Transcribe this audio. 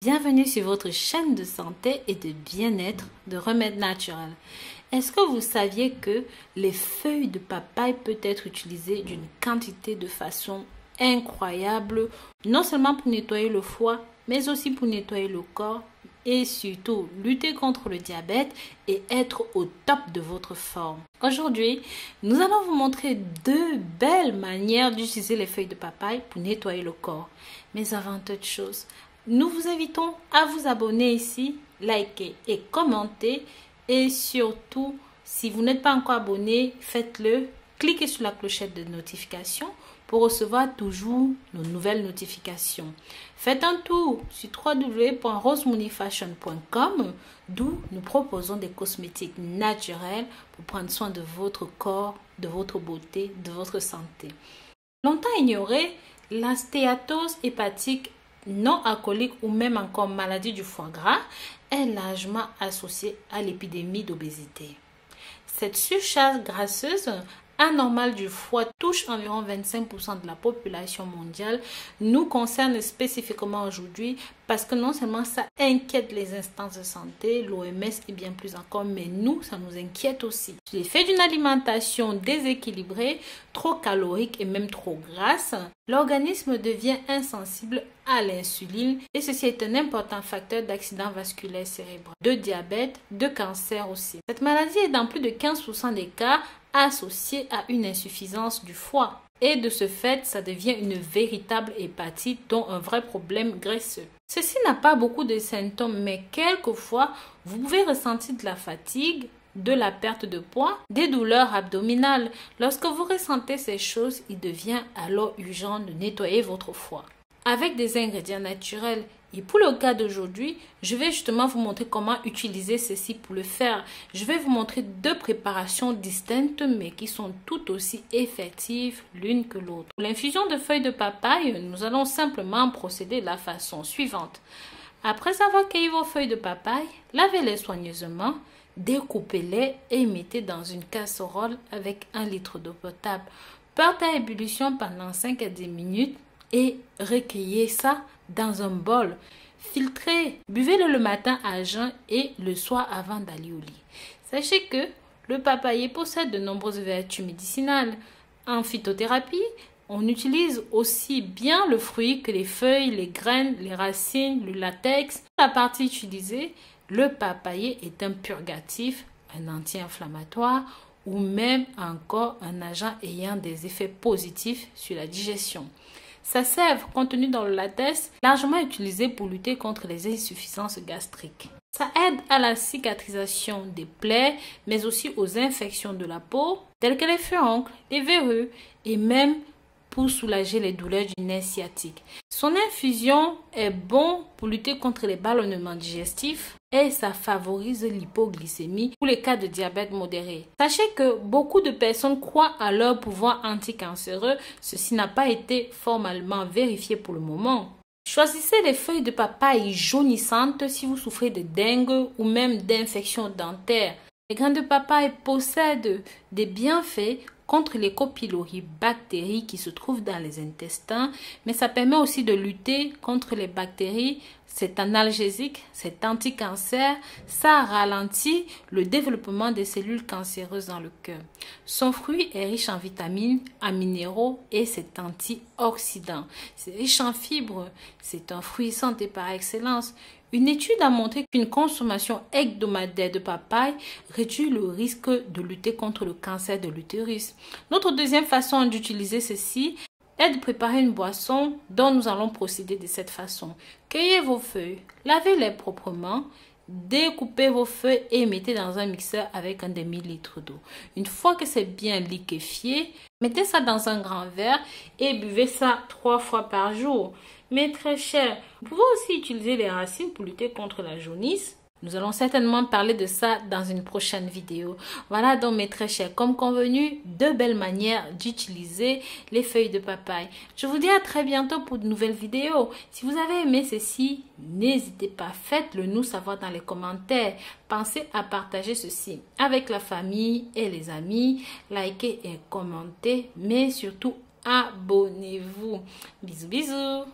Bienvenue sur votre chaîne de santé et de bien-être de remèdes naturels. Est-ce que vous saviez que les feuilles de papaye peuvent être utilisées d'une quantité de façon incroyable, non seulement pour nettoyer le foie, mais aussi pour nettoyer le corps et surtout lutter contre le diabète et être au top de votre forme. Aujourd'hui, nous allons vous montrer deux belles manières d'utiliser les feuilles de papaye pour nettoyer le corps. Mais avant toute chose, nous vous invitons à vous abonner ici, liker et commenter. Et surtout, si vous n'êtes pas encore abonné, faites-le. Cliquez sur la clochette de notification pour recevoir toujours nos nouvelles notifications. Faites un tour sur www.rosemooneyfashion.com d'où nous proposons des cosmétiques naturels pour prendre soin de votre corps, de votre beauté, de votre santé. Longtemps ignorée, la stéatose hépatique non alcoolique ou même encore maladie du foie gras est largement associée à l'épidémie d'obésité. Cette surcharge grasseuse anormale du foie touche environ 25% de la population mondiale, nous concerne spécifiquement aujourd'hui parce que non seulement ça inquiète les instances de santé, l'OMS et bien plus encore, mais nous, ça nous inquiète aussi. L'effet d'une alimentation déséquilibrée, trop calorique et même trop grasse, l'organisme devient insensible à l'insuline et ceci est un important facteur d'accident vasculaire cérébral, de diabète, de cancer aussi. Cette maladie est dans plus de 15% des cas associée à une insuffisance du foie. Et de ce fait, ça devient une véritable hépatite, dont un vrai problème graisseux. Ceci n'a pas beaucoup de symptômes, mais quelquefois, vous pouvez ressentir de la fatigue, de la perte de poids, des douleurs abdominales. Lorsque vous ressentez ces choses, il devient alors urgent de nettoyer votre foie avec des ingrédients naturels. Et pour le cas d'aujourd'hui, je vais justement vous montrer comment utiliser ceci pour le faire. Je vais vous montrer deux préparations distinctes mais qui sont tout aussi effectives l'une que l'autre. Pour l'infusion de feuilles de papaye, nous allons simplement procéder de la façon suivante. Après avoir cueilli vos feuilles de papaye, lavez-les soigneusement, découpez-les et mettez dans une casserole avec 1 litre d'eau potable. Portez à ébullition pendant 5 à 10 minutes et recueillez ça dans un bol. Filtrez, buvez-le le matin à jeun et le soir avant d'aller au lit. Sachez que le papayer possède de nombreuses vertus médicinales. En phytothérapie, on utilise aussi bien le fruit que les feuilles, les graines, les racines, le latex. La partie utilisée, le papayer est un purgatif, un anti-inflammatoire ou même encore un agent ayant des effets positifs sur la digestion. Sa sève contenue dans le latex, largement utilisée pour lutter contre les insuffisances gastriques. Ça aide à la cicatrisation des plaies, mais aussi aux infections de la peau, telles que les furoncles, les verrues et même pour soulager les douleurs du nerf sciatique. Son infusion est bon pour lutter contre les ballonnements digestifs et ça favorise l'hypoglycémie pour les cas de diabète modéré. Sachez que beaucoup de personnes croient à leur pouvoir anticancéreux. Ceci n'a pas été formellement vérifié pour le moment. Choisissez les feuilles de papaye jaunissantes si vous souffrez de dengue ou même d'infections dentaires. Les graines de papaye possèdent des bienfaits contre les copylori bactéries qui se trouvent dans les intestins, mais ça permet aussi de lutter contre les bactéries. C'est analgésique, c'est anti-cancer, ça ralentit le développement des cellules cancéreuses dans le cœur. Son fruit est riche en vitamines, en minéraux et c'est antioxydant. C'est riche en fibres, c'est un fruit santé par excellence. Une étude a montré qu'une consommation hebdomadaire de papaye réduit le risque de lutter contre le cancer de l'utérus. Notre deuxième façon d'utiliser ceci est de préparer une boisson dont nous allons procéder de cette façon. Cueillez vos feuilles, lavez-les proprement, découpez vos feuilles et mettez dans un mixeur avec un demi-litre d'eau. Une fois que c'est bien liquéfié, mettez ça dans un grand verre et buvez ça 3 fois par jour. Mais très cher, vous pouvez aussi utiliser les racines pour lutter contre la jaunisse. Nous allons certainement parler de ça dans une prochaine vidéo. Voilà donc mes très chers, comme convenu, deux belles manières d'utiliser les feuilles de papaye. Je vous dis à très bientôt pour de nouvelles vidéos. Si vous avez aimé ceci, n'hésitez pas, faites-le nous savoir dans les commentaires. Pensez à partager ceci avec la famille et les amis. Likez et commentez, mais surtout abonnez-vous. Bisous bisous.